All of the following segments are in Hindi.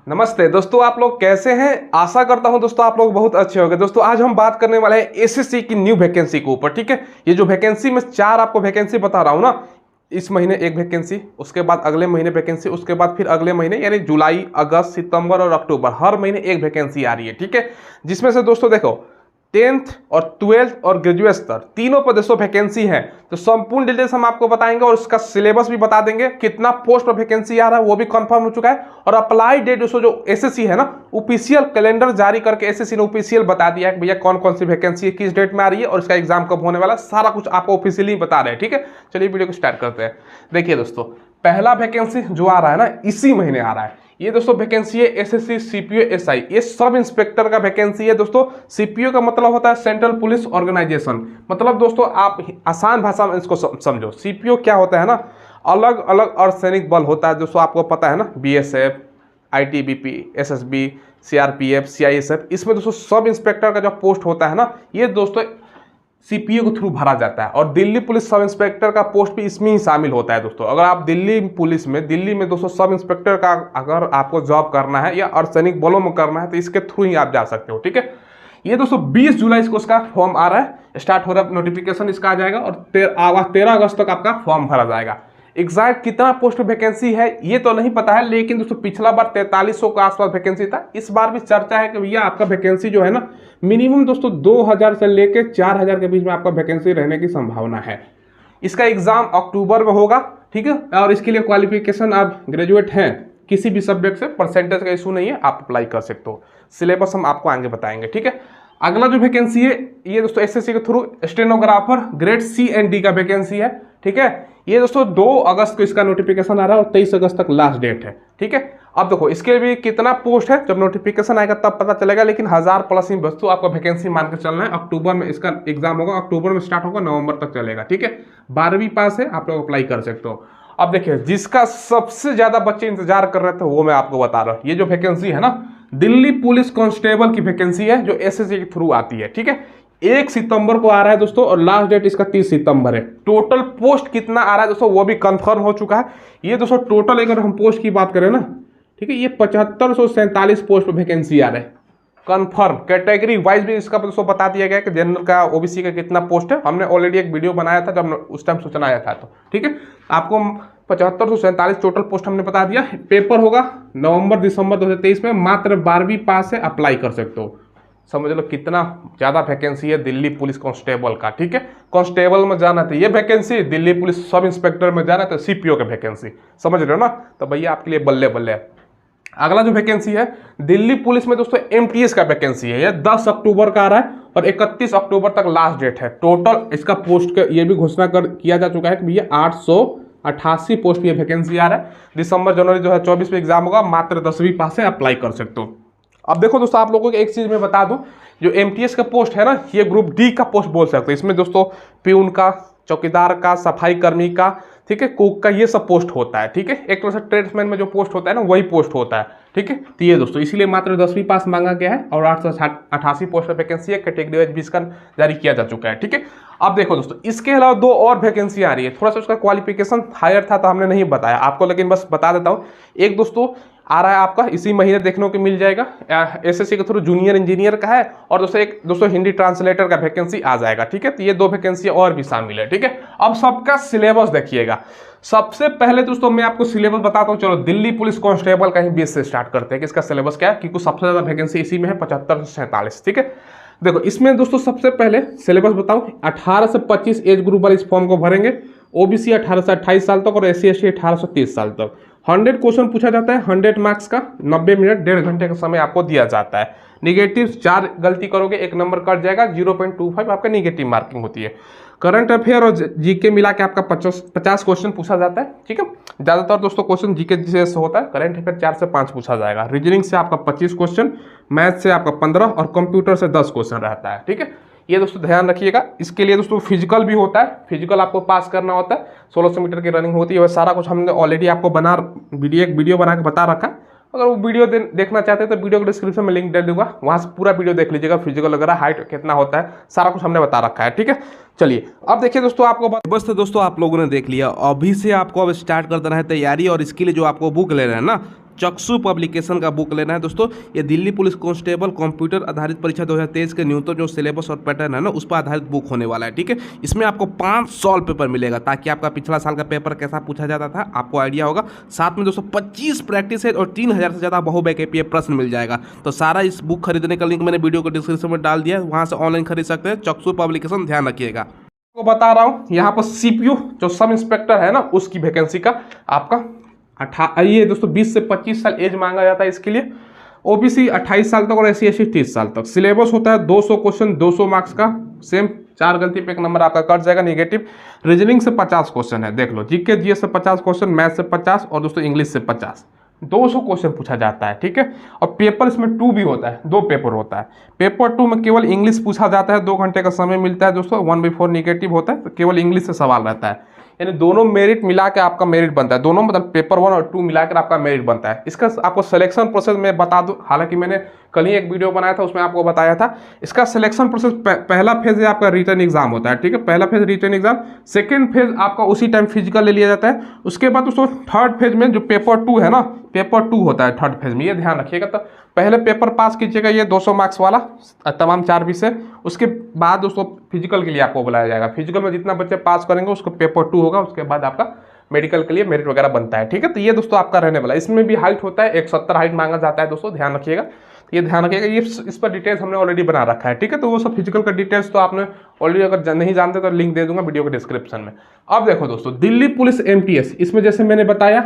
नमस्ते दोस्तों, आप लोग कैसे हैं। आशा करता हूं दोस्तों आप लोग बहुत अच्छे होंगे। दोस्तों आज हम बात करने वाले हैं एसएससी की न्यू वैकेंसी के ऊपर। ठीक है, ये जो वैकेंसी में 4 आपको वैकेंसी बता रहा हूं ना, इस महीने एक वैकेंसी, उसके बाद अगले महीने वैकेंसी, उसके बाद फिर अगले महीने यानी जुलाई, अगस्त, सितंबर और अक्टूबर, हर महीने एक वैकेंसी आ रही है। ठीक है, जिसमें से दोस्तों देखो 10th और 12th और ग्रेजुएट स्तर तीनों पर दोस्तों वैकेंसी है। तो संपूर्ण डिटेल्स हम आपको बताएंगे और उसका सिलेबस भी बता देंगे, कितना पोस्ट पर वैकेंसी आ रहा है वो भी कंफर्म हो चुका है। और अप्लाई डेट दोस्तों जो एसएससी है ना, ऑफिशियल कैलेंडर जारी करके एसएससी ने ऑफिशियल बता दिया है कि भैया कौन कौन सी वैकेंसी है, किस डेट में आ रही है और इसका एग्जाम कब होने वाला है, सारा कुछ आपको ऑफिशियली बता रहे हैं। ठीक है, चलिए वीडियो को स्टार्ट करते हैं। देखिए दोस्तों, पहला वैकेंसी जो आ रहा है ना, इसी महीने आ रहा है। ये दोस्तों वैकेंसी है एसएससी सीपीओ एसआई, ये सब इंस्पेक्टर का वैकेंसी है दोस्तों। सीपीओ का मतलब होता है सेंट्रल पुलिस ऑर्गेनाइजेशन। मतलब दोस्तों आप आसान भाषा में इसको समझो, सीपीओ क्या होता है ना, अलग अलग अर्धसैनिक बल होता है दोस्तों, आपको पता है ना, BSF, ITBP, SSB, CRPF, CISF. इसमें दोस्तों सब इंस्पेक्टर का जो पोस्ट होता है ना, ये दोस्तों सीपीओ के थ्रू भरा जाता है। और दिल्ली पुलिस सब इंस्पेक्टर का पोस्ट भी इसमें ही शामिल होता है दोस्तों। अगर आप दिल्ली पुलिस में, दिल्ली में दोस्तों सब इंस्पेक्टर का अगर आपको जॉब करना है या अर्धसैनिक बलों में करना है तो इसके थ्रू ही आप जा सकते हो। ठीक है, ये दोस्तों 20 जुलाई को उसका फॉर्म आ रहा है, स्टार्ट हो रहा है, नोटिफिकेशन इसका आ जाएगा और 13 अगस्त तक आपका फॉर्म भरा जाएगा। एग्जैक्ट कितना पोस्ट वैकेंसी है ये तो नहीं पता है, लेकिन दोस्तों पिछला बार 4300 के आसपास वैकेंसी था। इस बार भी चर्चा है कि भैया आपका वैकेंसी जो है ना, मिनिमम दोस्तों 2000 से लेकर 4000 के बीच में आपका वैकेंसी रहने की संभावना है। इसका एग्जाम अक्टूबर में होगा। ठीक है, और इसके लिए क्वालिफिकेशन आप ग्रेजुएट हैं किसी भी सब्जेक्ट से, परसेंटेज का इशू नहीं है, आप अप्लाई कर सकते हो। सिलेबस हम आपको आगे बताएंगे। ठीक है, अगला जो वैकेंसी है ये दोस्तों एसएससी के through stenographer grade C and D का वैकेंसी है। ठीक है, ये दोस्तों 2 अगस्त को इसका नोटिफिकेशन आ रहा है और 23 अगस्त तक लास्ट डेट है। ठीक है, अब देखो इसके भी कितना पोस्ट है, जब नोटिफिकेशन आएगा तब पता चलेगा, लेकिन 1000 प्लस ही वस्तु आपका वैकेंसी मान के चलना है। अक्टूबर में इसका एग्जाम होगा, अक्टूबर में स्टार्ट होगा, नवंबर तक चलेगा। ठीक है, 12वीं पास है, आप लोग अप्लाई कर सकते हो। अब देखिए जिसका सबसे ज्यादा बच्चे इंतजार कर रहे थे वो मैं आपको बता रहा हूँ। ये जो वैकेंसी है ना, दिल्ली पुलिस कांस्टेबल की वैकेंसी है जो एसएससी के थ्रू आती है। ठीक है, 1 सितंबर को आ रहा है दोस्तों और लास्ट डेट इसका 30 सितंबर है। टोटल पोस्ट कितना आ रहा है दोस्तों वो भी कंफर्म हो चुका है। ये दोस्तों टोटल अगर हम पोस्ट की बात करें ना, ठीक है, ये 7547 पोस्ट पर वैकेंसी आ रहा है कंफर्म। कैटेगरी वाइज भी इसका दोस्तों बता दिया गया कि जनरल का, ओबीसी का कितना पोस्ट है। हमने ऑलरेडी एक वीडियो बनाया था जब उस टाइम सूचना आया था। तो ठीक है, आपको 7547 टोटल पोस्ट हमने बता दिया। पेपर होगा नवंबर दिसंबर 2023 में। मात्र 12वीं पास है, अप्लाई कर सकते हो। समझ लो कितना ज्यादा वैकेंसी है दिल्ली पुलिस कांस्टेबल का। ठीक है, कांस्टेबल में जाना था ये vacancy, Delhi police sub inspector में जाना था सीपीओ का वैकेंसी। समझ रहे हो ना, तो भैया आपके लिए बल्ले बल्ले। अगला जो वैकेंसी है दिल्ली पुलिस में दोस्तों एमटीएस का वैकेंसी है। ये 10 अक्टूबर का आ रहा है और 31 अक्टूबर तक लास्ट डेट है। टोटल इसका पोस्ट का ये भी घोषणा किया जा चुका है कि भैया 888 पोस्ट की वैकेंसी आ रहा है। दिसंबर जनवरी 2024 में एग्जाम होगा। मात्र 10वीं पास से अप्लाई कर सकते हो। अब देखो दोस्तों आप लोगों को एक चीज मैं बता दूं, जो एमटीएस का पोस्ट है ना, ये ग्रुप डी का पोस्ट बोल सकते हो। इसमें दोस्तों प्यून का, चौकीदार का, सफाई कर्मी का, ठीक है, कुक का, ये सब पोस्ट होता है। ठीक है, एक तरह से ट्रेड्समैन में जो पोस्ट होता है ना वही पोस्ट होता है। ठीक है, तो ये दोस्तों इसीलिए मात्र 10वीं पास मांगा गया है और 888 पोस्ट पर वैकेंसी है। कैटेगरी वाइज भी इसका जारी किया जा चुका है। ठीक है, अब देखो दोस्तों इसके अलावा 2 और वैकेंसी आ रही है। थोड़ा सा उसका क्वालिफिकेशन हायर था तो हमने नहीं बताया आपको, लेकिन बस बता देता हूँ। एक दोस्तों आ रहा है आपका इसी महीने देखने को मिल जाएगा, एसएससी के थ्रू जूनियर इंजीनियर का है। और दोस्तों हिंदी ट्रांसलेटर का वैकेंसी आ जाएगा। ठीक है, तो ये 2 वैकेंसी और भी शामिल है। ठीक है, अब सबका सिलेबस देखिएगा। सबसे पहले दोस्तों मैं आपको सिलेबस बताता हूँ। चलो दिल्ली पुलिस कांस्टेबल का ही बेस से स्टार्ट करते हैं कि इसका सिलेबस क्या है, क्योंकि सबसे ज्यादा वैकेंसी इसी में है, 75 से 47। ठीक है, देखो इसमें दोस्तों सबसे पहले सिलेबस बताऊं। 18 से 25 एज ग्रुप वाले इस फॉर्म को भरेंगे। ओबीसी 18 से 28 साल तक और एससी एसटी 18 से 30 साल तक। 100 क्वेश्चन पूछा जाता है, 100 मार्क्स का, 90 मिनट 1.5 घंटे का समय आपको दिया जाता है। निगेटिव 4 गलती करोगे 1 नंबर कट जाएगा, 0.25 आपका निगेटिव मार्किंग होती है। करंट अफेयर और जीके मिला के आपका 50 क्वेश्चन पूछा जाता है। ठीक है, ज्यादातर दोस्तों क्वेश्चन जीके से होता है। करंट अफेयर 4 से 5 पूछा जाएगा। रीजनिंग से आपका 25 क्वेश्चन, मैथ से आपका 15 और कंप्यूटर से 10 क्वेश्चन रहता है। ठीक है, ये दोस्तों ध्यान रखिएगा। इसके लिए दोस्तों फिजिकल भी होता है, फिजिकल आपको पास करना होता है। 1600 मीटर की रनिंग होती है। वह सारा कुछ हमने ऑलरेडी आपको वीडियो बना के बता रखा है। अगर वो वीडियो देखना चाहते हैं तो वीडियो को डिस्क्रिप्शन में लिंक दे दूंगा, वहां से पूरा वीडियो देख लीजिएगा। फिजिकल वगैरह, हाइट कितना होता है, सारा कुछ हमने बता रखा है। ठीक है, चलिए अब देखिए दोस्तों, आपको बस दोस्तों आप लोगों ने देख लिया। अभी से आपको अब स्टार्ट कर देना है तैयारी। और इसके लिए जो आपको बुक ले रहे हैं ना, चक्षु पब्लिकेशन का बुक लेना है दोस्तों। ये दिल्ली पुलिस कांस्टेबल कंप्यूटर आधारित परीक्षा 2023 के न्यूनतम जो सिलेबस और पैटर्न है ना उस पर आधारित बुक होने वाला है, ठीक है। इसमें आपको 5 सॉल्व पेपर मिलेगा ताकि आपका पिछला साल का पेपर कैसा पूछा जाता था आपको आइडिया होगा। साथ में दोस्तों 25 प्रैक्टिस है और 3000 से ज़्यादा बहुविकल्पीय प्रश्न मिल जाएगा। तो सारा इस बुक खरीदने का लिंक मैंने वीडियो को डिस्क्रिप्शन में डाल दिया है, वहाँ से ऑनलाइन खरीद सकते हैं। चक्षु पब्लिकेशन ध्यान रखिएगा। को बता रहा हूँ यहाँ पर सीपीयू जो सब इंस्पेक्टर है ना उसकी वैकेंसी का आपका ये दोस्तों 20 से 25 साल एज मांगा जाता है इसके लिए। ओबीसी 28 साल तक और एससी एसटी 30 साल तक। सिलेबस होता है 200 क्वेश्चन 200 मार्क्स का, सेम 4 गलती पे 1 नंबर आपका कट जाएगा नेगेटिव। रीजनिंग से 50 क्वेश्चन है, देख लो। जीके जीएस से 50 क्वेश्चन, मैथ से 50 और दोस्तों इंग्लिश से 50, 200 क्वेश्चन पूछा जाता है, ठीक है। और पेपर इसमें 2 भी होता है, 2 पेपर होता है। पेपर 2 में केवल इंग्लिश पूछा जाता है, 2 घंटे का समय मिलता है दोस्तों। 1/4 नेगेटिव होता है, तो केवल इंग्लिश से सवाल रहता है। यानी दोनों मेरिट मिला के आपका मेरिट बनता है, दोनों मतलब पेपर 1 और 2 मिलाकर आपका मेरिट बनता है। इसका आपको सिलेक्शन प्रोसेस में बता दूं, हालांकि मैंने कल ही एक वीडियो बनाया था उसमें आपको बताया था। इसका सिलेक्शन प्रोसेस पहला फेज है आपका रिटन एग्जाम होता है, ठीक है। पहला phase written exam, second phase आपका उसी टाइम फिजिकल ले लिया जाता है। उसके बाद दोस्तों थर्ड फेज में जो पेपर 2 है ना, पेपर 2 होता है थर्ड फेज में, ये ध्यान रखिएगा। तो पहले पेपर पास कीजिएगा ये 200 मार्क्स वाला तमाम 4 विषय। उसके बाद दोस्तों फिजिकल के लिए आपको बुलाया जाएगा। फिजिकल में जितना बच्चे पास करेंगे उसको पेपर 2 होगा, उसके बाद आपका मेडिकल के लिए मेरिट वगैरह बनता है, ठीक है। तो ये दोस्तों आपका रहने वाला है। इसमें भी हाइट होता है 170 हाइट मांगा जाता है दोस्तों, ध्यान रखिएगा। ये ध्यान रखिएगा, ये इस पर डिटेल्स हमने ऑलरेडी बना रखा है, ठीक है। तो वो सब फिजिकल का डिटेल्स तो आपने ऑलरेडी अगर नहीं जानते तो लिंक दे दूंगा वीडियो के डिस्क्रिप्शन में। अब देखो दोस्तों दिल्ली पुलिस एमटीएस, इसमें जैसे मैंने बताया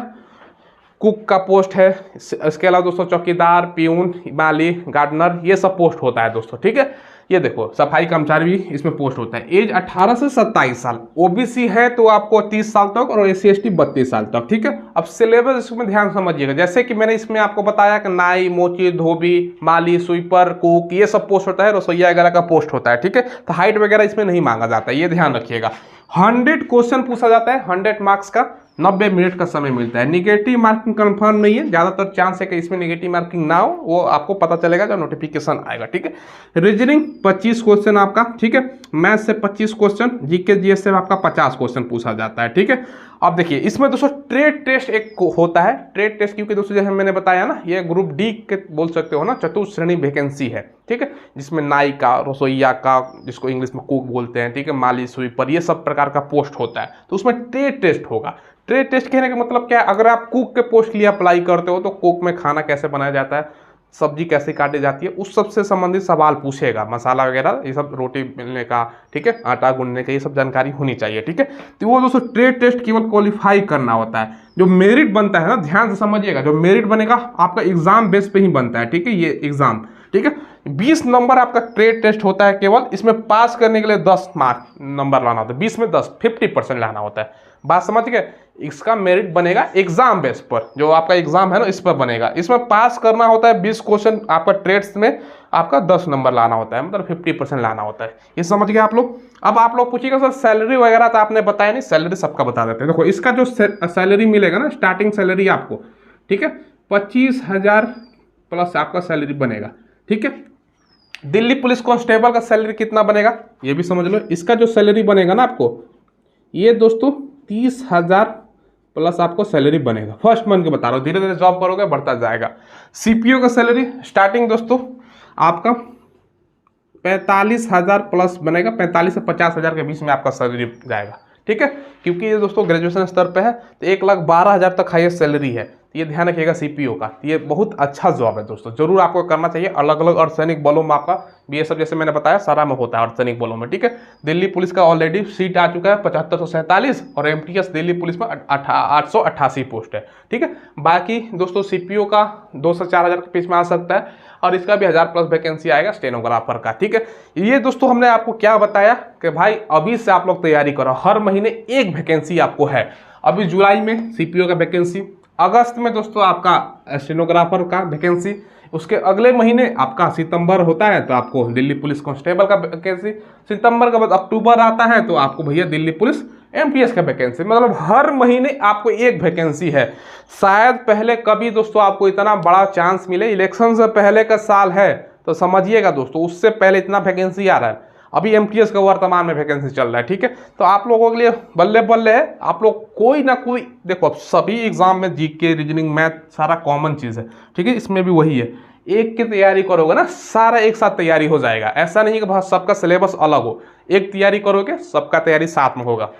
कुक का पोस्ट है, इसके अलावा दोस्तों चौकीदार, पियून, माली, गार्डनर, ये सब पोस्ट होता है दोस्तों, ठीक है। ये देखो सफाई कर्मचारी भी इसमें पोस्ट होता है। एज 18 से 27 साल। ओबीसी है तो आपको 30 साल तक और एससी एसटी 32 साल तक, ठीक है। अब सिलेबस इसमें ध्यान समझिएगा, जैसे कि मैंने इसमें आपको बताया कि नाई, मोची, धोबी, माली, स्वीपर, कुक, ये सब पोस्ट होता है। रसोईया वगैरह का पोस्ट होता है, ठीक है। तो हाइट वगैरह इसमें नहीं मांगा जाता है, ये ध्यान रखिएगा। 100 क्वेश्चन पूछा जाता है, 100 मार्क्स का, 90 मिनट का समय मिलता है। निगेटिव मार्किंग कंफर्म नहीं है, ज़्यादातर चांस है कि इसमें निगेटिव मार्किंग ना हो, वो आपको पता चलेगा जब नोटिफिकेशन आएगा, ठीक है। रीजनिंग 25 क्वेश्चन आपका, ठीक है। मैथ से 25 क्वेश्चन, जीके जीएस से आपका 50 क्वेश्चन पूछा जाता है, ठीक है। अब देखिए इसमें दोस्तों ट्रेड टेस्ट एक होता है। ट्रेड टेस्ट क्योंकि दोस्तों जैसे मैंने बताया ना, ये ग्रुप डी के बोल सकते हो ना, चतुश्रेणी वैकेंसी है, ठीक है। जिसमें नाई का, रसोईया का, जिसको इंग्लिश में कुक बोलते हैं, ठीक है, माली, स्वीपर, ये सब प्रकार का पोस्ट होता है। तो उसमें ट्रेड टेस्ट होगा। ट्रेड टेस्ट कहने का मतलब क्या है, अगर आप कुक के पोस्ट के लिए अप्लाई करते हो तो कुक में खाना कैसे बनाया जाता है, सब्जी कैसे काटी जाती है, उस सब से संबंधित सवाल पूछेगा। मसाला वगैरह ये सब, रोटी बेलने का, ठीक है, आटा गूंदने का, ये सब जानकारी होनी चाहिए, ठीक है। तो वो दोस्तों ट्रेड टेस्ट केवल क्वालिफाई करना होता है। जो मेरिट बनता है ना, ध्यान से समझिएगा, जो मेरिट बनेगा आपका एग्जाम बेस पे ही बनता है, ठीक है। ये एग्जाम, ठीक है, 20 नंबर आपका ट्रेड टेस्ट होता है केवल। इसमें पास करने के लिए 10 नंबर लाना होता है, 20 में 10, 50% लाना होता है। बात समझ गए। इसका मेरिट बनेगा एग्जाम बेस पर, जो आपका एग्जाम है ना इस पर बनेगा। इसमें पास करना होता है 20 क्वेश्चन आपका ट्रेड्स में, आपका 10 नंबर लाना होता है, मतलब 50% लाना होता है। ये समझ गए आप लोग। अब आप लोग पूछिएगा सर सैलरी वगैरह तो आपने बताया नहीं, सैलरी सबका बता देते हैं। देखो इसका जो सैलरी मिलेगा ना, स्टार्टिंग सैलरी आपको, ठीक है, 25,000 प्लस आपका सैलरी बनेगा, ठीक है। दिल्ली पुलिस कांस्टेबल का सैलरी कितना बनेगा ये भी समझ लो। इसका जो सैलरी बनेगा ना आपको, ये दोस्तों 30,000 प्लस आपको सैलरी बनेगा। फर्स्ट मंथ के बता रहा हूँ, धीरे धीरे जॉब करोगे बढ़ता जाएगा। सीपीओ का सैलरी स्टार्टिंग दोस्तों आपका 45,000 प्लस बनेगा, 45 से 50,000 के बीच में आपका सैलरी जाएगा, ठीक है। क्योंकि ये दोस्तों ग्रेजुएशन स्तर पे है तो 1,12,000 तक हाईएस्ट सैलरी है। ये ध्यान रखिएगा सीपीओ का। ये बहुत अच्छा जॉब है दोस्तों, जरूर आपको करना चाहिए। अलग अलग अर्धसैनिक बलों में आपका बीएसएफ जैसे मैंने बताया सारा में होता है अर्धसैनिक बलों में, ठीक है। दिल्ली पुलिस का ऑलरेडी सीट आ चुका है 7547 और एमटीएस दिल्ली पुलिस में 888 पोस्ट है, ठीक है। बाकी दोस्तों सीपीओ का 2 से 4,000 के बीच में आ सकता है और इसका भी 1000 प्लस वैकेंसी आएगा स्टेनोग्राफर का, ठीक है। ये दोस्तों हमने आपको क्या बताया कि भाई अभी से आप लोग तैयारी करो, हर महीने एक वैकेंसी आपको है। अभी जुलाई में सीपीओ का वैकेंसी, अगस्त में दोस्तों आपका स्टेनोग्राफर का वैकेंसी, उसके अगले महीने आपका सितंबर होता है तो आपको दिल्ली पुलिस कांस्टेबल का वैकेंसी, सितंबर के बाद अक्टूबर आता है तो आपको भैया दिल्ली पुलिस एमटीएस का वैकेंसी। मतलब हर महीने आपको एक वैकेंसी है। शायद पहले कभी दोस्तों आपको इतना बड़ा चांस मिले, इलेक्शन से पहले का साल है तो समझिएगा दोस्तों, उससे पहले इतना वैकेंसी आ रहा है। अभी एमटीएस का वर्तमान में वैकेंसी चल रहा है, ठीक है। तो आप लोगों के लिए बल्ले बल्ले है, आप लोग कोई ना कोई, देखो सभी एग्जाम में जीके, रीजनिंग, मैथ सारा कॉमन चीज़ है, ठीक है। इसमें भी वही है, एक की तैयारी करोगे ना सारा एक साथ तैयारी हो जाएगा। ऐसा नहीं कि बहुत सबका सिलेबस अलग हो, एक तैयारी करोगे सबका तैयारी साथ में होगा।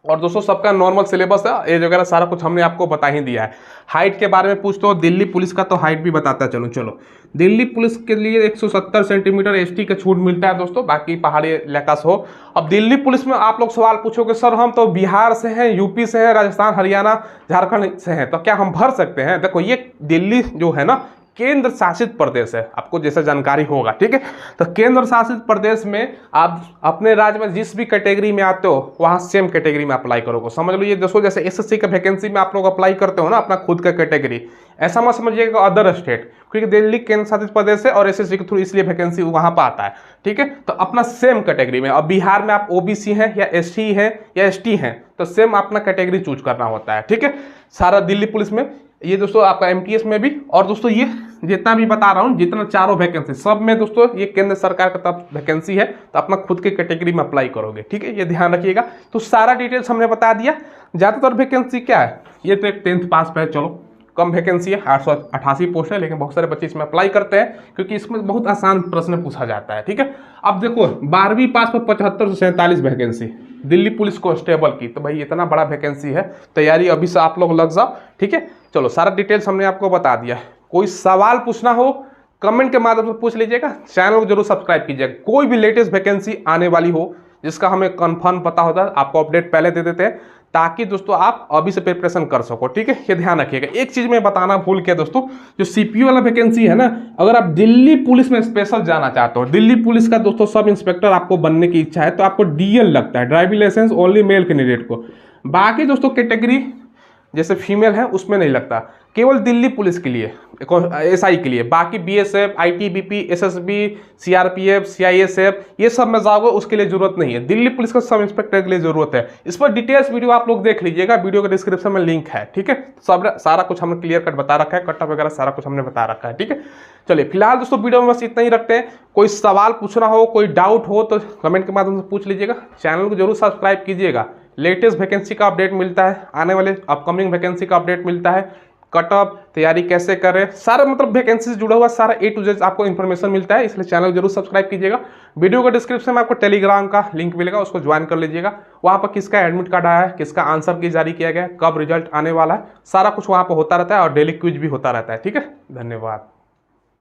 और दोस्तों सबका नॉर्मल सिलेबस है, एज वगैरह सारा कुछ हमने आपको बता ही दिया है। हाइट के बारे में पूछते हो, दिल्ली पुलिस का तो हाइट भी बताता चलो। चलो दिल्ली पुलिस के लिए 170 सेंटीमीटर एसटी का छूट मिलता है दोस्तों, बाकी पहाड़ी इलाका से हो। अब दिल्ली पुलिस में आप लोग सवाल पूछोगे, सर हम तो बिहार से हैं, यूपी से हैं, राजस्थान, हरियाणा, झारखंड से हैं, तो क्या हम भर सकते हैं? देखो ये दिल्ली जो है ना केंद्र शासित प्रदेश है, आपको जैसे जानकारी होगा, ठीक है। तो केंद्र शासित प्रदेश में आप अपने राज्य में जिस भी कैटेगरी में आते हो वहाँ सेम कैटेगरी में अप्लाई करोगे। समझ लो ये दोस्तों, जैसे एसएससी का वैकेंसी में आप लोग अप्लाई करते हो ना अपना खुद का कैटेगरी, ऐसा मत समझिएगा अदर स्टेट, क्योंकि दिल्ली केंद्र शासित प्रदेश है और एसएससी के थ्रू इसलिए वैकेंसी वहाँ पर आता है, ठीक है। तो अपना सेम कैटेगरी में, अब बिहार में आप ओबीसी हैं या एसटी हैं या एसटी हैं, तो सेम अपना कैटेगरी चूज करना होता है, ठीक है। सारा दिल्ली पुलिस में ये दोस्तों आपका एमटीएस में भी। और दोस्तों ये जितना भी बता रहा हूँ, जितना चारों वैकेंसी सब में दोस्तों ये केंद्र सरकार का तब वैकेंसी है, तो अपना खुद के कैटेगरी में अप्लाई करोगे, ठीक है। ये ध्यान रखिएगा। तो सारा डिटेल्स हमने बता दिया। ज़्यादातर वैकेंसी क्या है, ये तो एक 10th पास पे है, चलो कम वैकेंसी है, 888 पोस्ट है, लेकिन बहुत सारे बच्चे इसमें अप्लाई करते हैं क्योंकि इसमें बहुत आसान प्रश्न पूछा जाता है, ठीक है। अब देखो 12वीं पास पर 75 से 47 वैकेंसी दिल्ली पुलिस कांस्टेबल की, तो भाई इतना बड़ा वैकेंसी है, तैयारी अभी से आप लोग लग जाओ, ठीक है। चलो सारा डिटेल्स हमने आपको बता दिया। कोई सवाल पूछना हो कमेंट के माध्यम से पूछ लीजिएगा, चैनल को जरूर सब्सक्राइब कीजिएगा। कोई भी लेटेस्ट वैकेंसी आने वाली हो जिसका हमें कंफर्म पता होता है, आपको अपडेट पहले दे देते हैं, ताकि दोस्तों आप अभी से प्रिपरेशन कर सको, ठीक है। ये ध्यान रखिएगा। एक चीज मैं बताना भूल गया दोस्तों, जो सीपीयू वाला वैकेंसी है ना, अगर आप दिल्ली पुलिस में स्पेशल जाना चाहते हो, दिल्ली पुलिस का दोस्तों सब इंस्पेक्टर आपको बनने की इच्छा है, तो आपको डीएल लगता है, driving licence only male candidate को। बाकी दोस्तों कैटेगरी जैसे फीमेल है उसमें नहीं लगता, केवल दिल्ली पुलिस के लिए, एसआई के लिए। बाकी BSF, ITBP, SSB, CRPF, CISF, ये सब में जाओगे उसके लिए जरूरत नहीं है। दिल्ली पुलिस का सब इंस्पेक्टर के लिए जरूरत है। इस पर डिटेल्स वीडियो आप लोग देख लीजिएगा, वीडियो के डिस्क्रिप्शन में लिंक है, ठीक है। सब सारा कुछ हमने क्लियर कट बता रखा है, कट ऑफ वगैरह सारा कुछ हमने बता रखा है, ठीक है। चलिए फिलहाल दोस्तों वीडियो में बस इतना ही रखते हैं। कोई सवाल पूछना हो, कोई डाउट हो तो कमेंट के माध्यम से पूछ लीजिएगा। चैनल को जरूर सब्सक्राइब कीजिएगा। लेटेस्ट वैकेंसी का अपडेट मिलता है, आने वाले अपकमिंग वैकेंसी का अपडेट मिलता है, कट ऑफ तैयारी कैसे करें, सारा मतलब वैकेंसी से जुड़ा हुआ सारा A to Z आपको इन्फॉर्मेशन मिलता है, इसलिए चैनल जरूर सब्सक्राइब कीजिएगा। वीडियो का डिस्क्रिप्शन में आपको टेलीग्राम का लिंक मिलेगा, उसको ज्वाइन कर लीजिएगा। वहाँ पर किसका एडमिट कार्ड आया है, किसका आंसर की जारी किया गया है, कब रिजल्ट आने वाला है, सारा कुछ वहाँ पर होता रहता है और डेली क्विज भी होता रहता है, ठीक है। धन्यवाद।